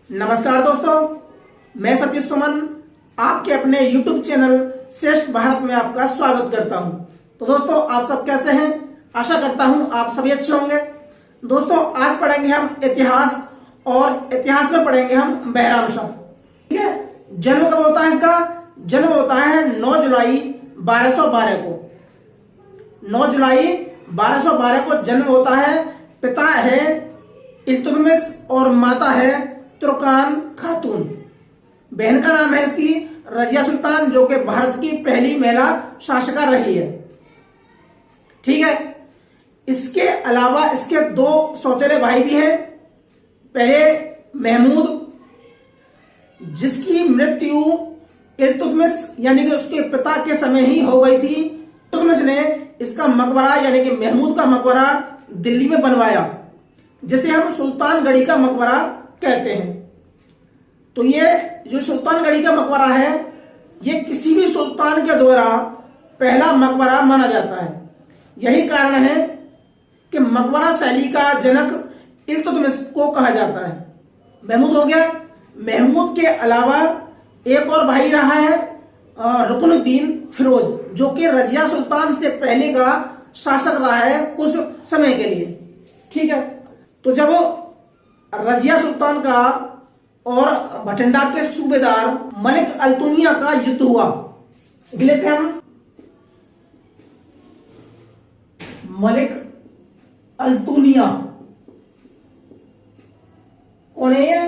नमस्कार दोस्तों, मैं सतीश सुमन आपके अपने YouTube चैनल श्रेष्ठ भारत में आपका स्वागत करता हूं। तो दोस्तों, आप सब कैसे हैं? आशा करता हूं आप सभी अच्छे होंगे। दोस्तों, आज पढ़ेंगे हम इतिहास और इतिहास में पढ़ेंगे हम बहराम शाह। ठीक है, जन्म कब होता है इसका? जन्म होता है 9 जुलाई 1212 को। 9 जुलाई 1212 को जन्म होता है। पिता है इल्तुतमिश और माता है तुर्कान खातून। बहन का नाम है इसकी रजिया सुल्तान, जो कि भारत की पहली महिला शासका रही है। ठीक है, इसके अलावा इसके 2 सौतेले भाई भी हैं। पहले महमूद, जिसकी मृत्यु इल्तुतमिश यानी कि उसके पिता के समय ही हो गई थी। इल्तुतमिश ने इसका मकबरा यानी कि महमूद का मकबरा दिल्ली में बनवाया, जिसे हम सुल्तानगढ़ी का मकबरा कहते हैं। तो ये जो सुल्तानगढ़ी का मकबरा है, ये किसी भी सुल्तान के द्वारा पहला मकबरा माना जाता है। यही कारण है कि मकबरा शैली का जनक इल्तुतमिश को कहा जाता है। महमूद हो गया। महमूद के अलावा एक और भाई रहा है रुकनुद्दीन फिरोज, जो कि रजिया सुल्तान से पहले का शासक रहा है कुछ समय के लिए। ठीक है, तो जब रजिया सुल्तान का और बठिंडा के सूबेदार मलिक अल्तुनिया का युद्ध हुआ, लेते हैं हम मलिक अल्तुनिया कौन है? ये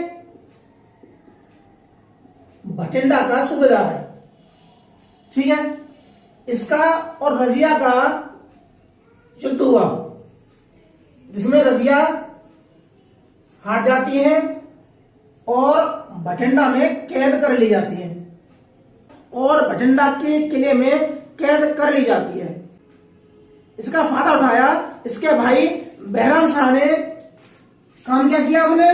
बठिंडा का सूबेदार है। ठीक है, इसका और रजिया का युद्ध हुआ, जिसमें रजिया हार जाती है और बठिंडा में कैद कर ली जाती है और बठिंडा के किले में कैद कर ली जाती है। इसका फायदा उठाया इसके भाई बहराम शाह ने। काम क्या किया उसने?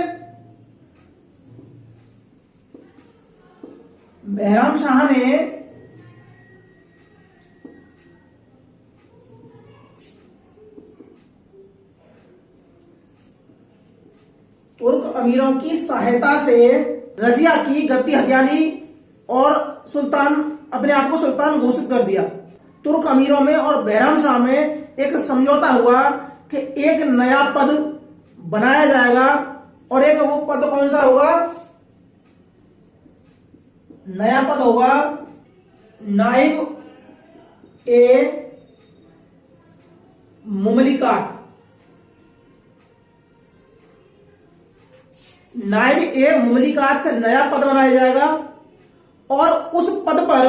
बहराम शाह ने तुर्क अमीरों की सहायता से रजिया की गद्दी हत्या ली और सुल्तान अपने आप को सुल्तान घोषित कर दिया। तुर्क अमीरों में और बहराम शाह में एक समझौता हुआ कि एक नया पद बनाया जाएगा और एक वो पद कौन सा होगा? नया पद होगा नाइब ए मुमलिकात। नाइब ए मुमलिकात नया पद बनाया जाएगा और उस पद पर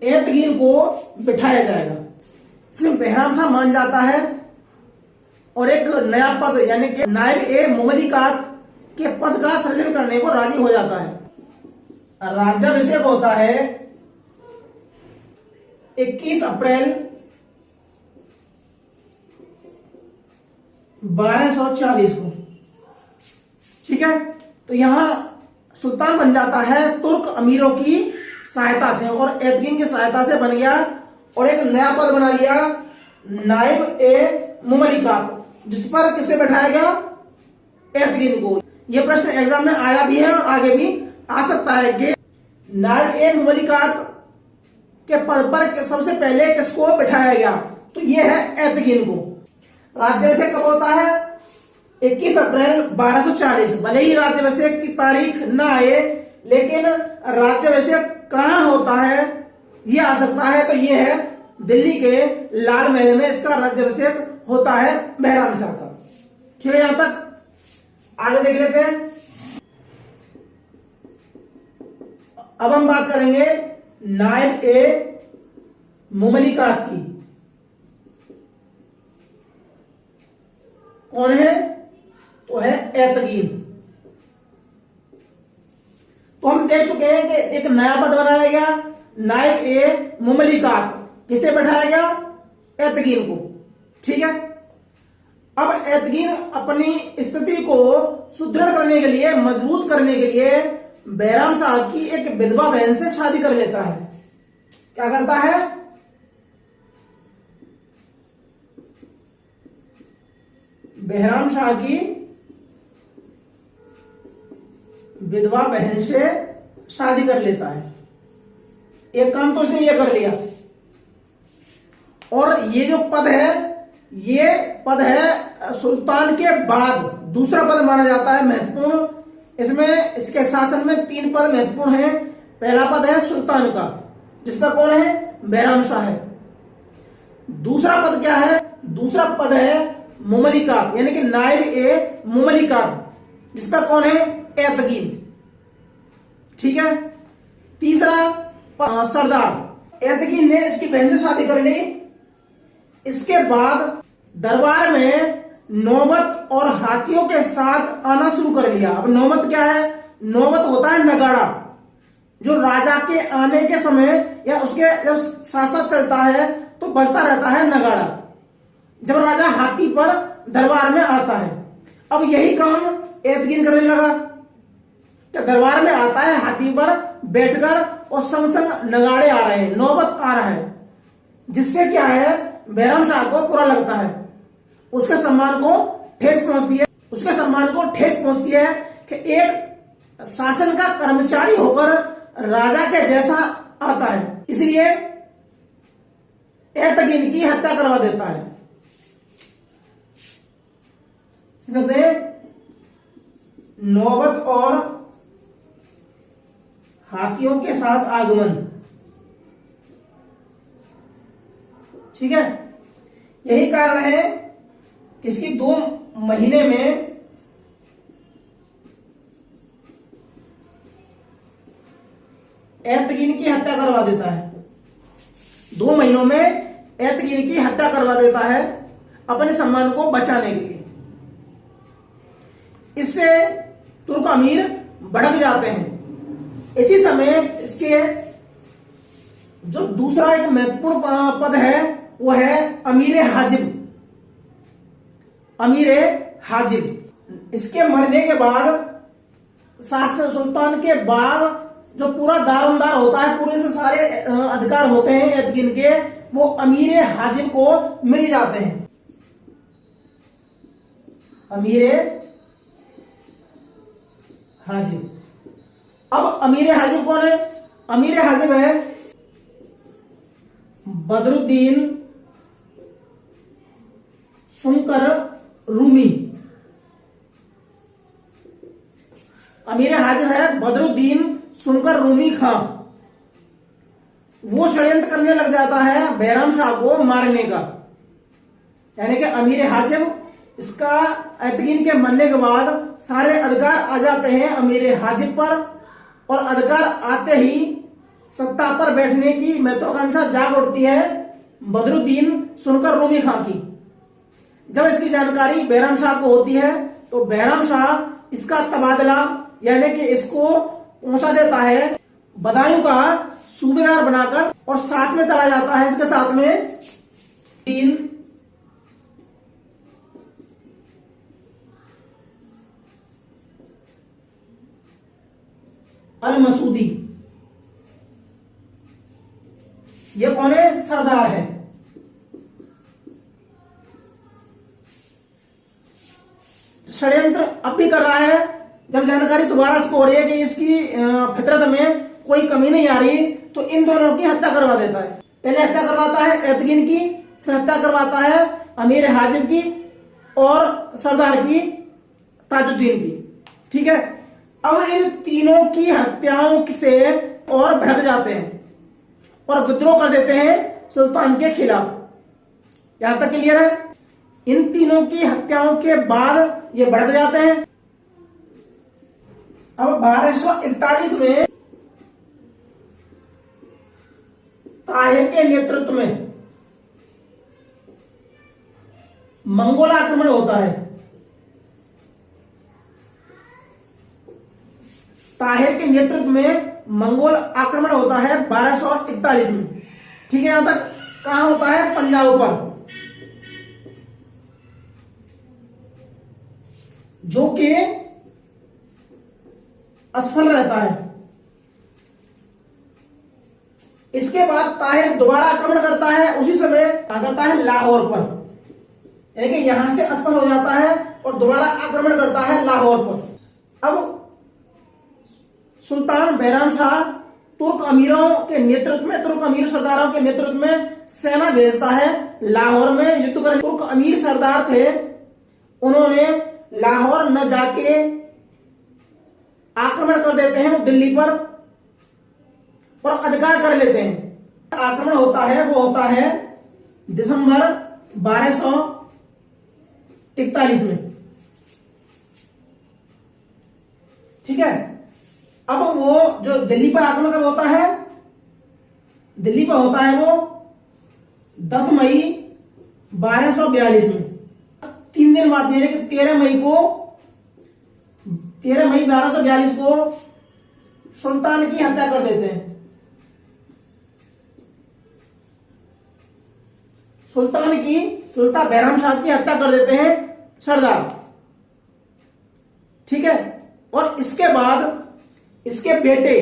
एतगीर को बिठाया जाएगा। इसमें बहराम शाह मान जाता है और एक नया पद यानी कि नाइब ए मुमलिकात के पद का सृजन करने को राजी हो जाता है। राज्याभिषेक होता है 21 अप्रैल 1240 को। ठीक है, तो यहां सुल्तान बन जाता है तुर्क अमीरों की सहायता से और एतगीन की सहायता से बन गया और एक नया पद बना लिया नाइब ए मुमलिकात, जिस पर किसे बैठाया गया? एतगीन को। यह प्रश्न एग्जाम में आया भी है और आगे भी आ सकता है कि नाइब ए मुमलिकात के पद पर सबसे पहले किसको बैठाया गया? तो यह है एतगीन को। राज्याभिषेक कब होता है? 21 अप्रैल 1240। भले ही राज्याभिषेक की तारीख न आए, लेकिन राज्याभिषेक कहां होता है यह आ सकता है। तो यह है दिल्ली के लाल महल में इसका राज्याभिषेक होता है बहराम शाह का। ठीक है, यहां तक आगे देख लेते हैं। अब हम बात करेंगे नाइब ए मुमलिकात की। कौन है? तो है एतगीन। तो हम देख चुके हैं कि एक नया पद बनाया गया नाइब ए मुमलिकात। किसे बैठाया गया? एतगीन को। ठीक है, अब एतगीन अपनी स्थिति को सुदृढ़ करने के लिए, मजबूत करने के लिए बहराम शाह की एक विधवा बहन से शादी कर लेता है। क्या करता है? behram शाह की विधवा बहन से शादी कर लेता है। एक काम तो इसने ये कर लिया। और ये जो पद है, ये पद है सुल्तान के बाद दूसरा पद माना जाता है महत्वपूर्ण। इसमें इसके शासन में 3 पद महत्वपूर्ण हैं। पहला पद है सुल्तान का, जिसका कौन है? बैराम शाह है। दूसरा पद क्या है? दूसरा पद है मुमलिकात, यानी कि नायब ए मुमलिकात, जिसका कौन है? एतकीन। ठीक है। तीसरा सरदार। एतकीन ने इसकी बहन से शादी कर ली। इसके बाद दरबार में नौबत और हाथियों के साथ आना शुरू कर लिया। अब नौबत क्या है? नौबत होता है नगाड़ा, जो राजा के आने के समय या उसके जब शासन चलता है तो बजता रहता है नगाड़ा, जब राजा हाथी पर दरबार में आता है। अब यही काम एतकीन करने लगा कि दरबार में आता है हाथी पर बैठकर और संग संग नगाड़े आ रहे हैं, नौबत आ रहा है, जिससे क्या है बैराम शाह को बुरा लगता है। उसके सम्मान को ठेस पहुंचती है। उसके सम्मान को ठेस पहुंचती है कि एक शासन का कर्मचारी होकर राजा के जैसा आता है, इसलिए एतकीन की हत्या करवा देता है। नौबत और हाथियों के साथ आगमन। ठीक है। यही कारण है कि इसकी 2 महीने में एतकीन की हत्या करवा देता है। 2 महीनों में एतकीन की हत्या करवा देता है अपने सम्मान को बचाने के लिए। इससे तुर्क अमीर भड़क जाते हैं। इसी समय इसके जो दूसरा एक महत्वपूर्ण पद है वो है अमीर हाजिब। अमीर हाजिब इसके मरने के बाद शासन सुल्तान के बाद जो पूरा दारोमदार होता है, पूरे से सारे अधिकार होते हैं एतकीन के, वो अमीर हाजिब को मिल जाते हैं। अमीर हाजिब। अब अमीर हाजिब कौन है? अमीर हाजिब है बदरुद्दीन सुनकर रूमी। अमीर हाजिब है बदरुद्दीन सुनकर रूमी खां। वो षड्यंत्र करने लग जाता है बैराम शाह को मारने का। यानी कि अमीर हाजिब इसका एतकीन के मरने के बाद सारे अधिकार आ जाते हैं अमीर हाजिब पर, और अधिकार आते ही सत्ता पर बैठने की महत्वाकांक्षा जाग उठती है बदरुद्दीन सुनकर रूमी खां की। जब इसकी जानकारी बैराम शाह को होती है तो बैराम शाह इसका तबादला यानी कि इसको पहुंचा देता है बदायूं का सूबेदार बनाकर, और साथ में चला जाता है इसके साथ में 3 अल मसूदी। ये कौन है? सरदार है। षड्यंत्र अब भी कर रहा है। जब जानकारी दोबारा इसको हो रही है कि इसकी फितरत में कोई कमी नहीं आ रही, तो इन दोनों की हत्या करवा देता है। पहले हत्या करवाता है एतकीन की, फिर हत्या करवाता है अमीर हाजिब की और सरदार की ताजुद्दीन की। ठीक है। अब इन तीनों की हत्याओं से और भड़क जाते हैं और विद्रोह कर देते हैं सुल्तान के खिलाफ। यहां तक क्लियर है? इन तीनों की हत्याओं के बाद ये भड़क जाते हैं। अब 1241 में ताहिर के नेतृत्व में मंगोल आक्रमण होता है। ताहिर के नेतृत्व में मंगोल आक्रमण होता है 1241 में। ठीक है। यहां तक कहां होता है? पंजाब पर, जो कि असफल रहता है। इसके बाद ताहिर दोबारा आक्रमण करता है, उसी समय करता है लाहौर पर, यानी कि यहां से असफल हो जाता है और दोबारा आक्रमण करता है लाहौर पर। अब सुल्तान बैराम शाह तुर्क अमीरों के नेतृत्व में, तुर्क अमीर सरदारों के नेतृत्व में सेना भेजता है लाहौर में युद्ध करने। तुर्क अमीर सरदार थे, उन्होंने लाहौर न जाके आक्रमण कर देते हैं वो दिल्ली पर और अधिकार कर लेते हैं। आक्रमण होता है वो होता है दिसंबर 1241 में, ठीक है। अब वो जो दिल्ली पर आक्रमण कब होता है, दिल्ली पर होता है वो 10 मई 1242 में। 3 दिन बाद यानी कि 13 मई 1242 को सुल्तान की हत्या कर देते हैं। सुल्तान बैराम शाह की हत्या कर देते हैं सरदार, ठीक है। और इसके बाद इसके बेटे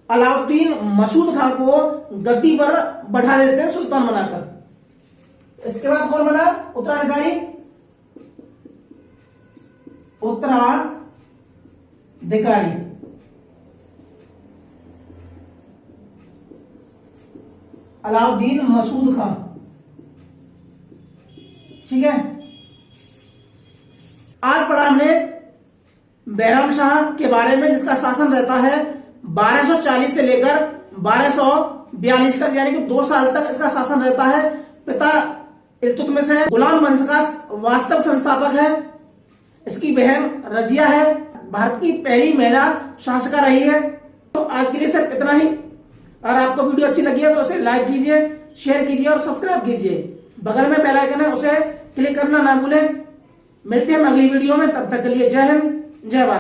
अलाउद्दीन मसूद खान को गद्दी पर बैठा देते हैं सुल्तान बनाकर। इसके बाद कौन बना उत्तराधिकारी, अलाउद्दीन मसूद खान, ठीक है। आज पढ़ा हमने बैराम शाह के बारे में, जिसका शासन रहता है 1240 से लेकर 1242 तक, यानी कि 2 साल तक इसका शासन रहता है। पिता इल्तुतमिश है, गुलाम वंश का वास्तव संस्थापक है। इसकी बहन रजिया है, भारत की पहली महिला शासका रही है। तो आज के लिए सिर्फ इतना ही। और आपको वीडियो अच्छी लगी है तो उसे लाइक कीजिए, शेयर कीजिए और सब्सक्राइब कीजिए। बगल में बेल आइकन है, उसे क्लिक करना ना भूलें। मिलते हैं अगली वीडियो में, तब तक के लिए जय हिंद, जय भारत।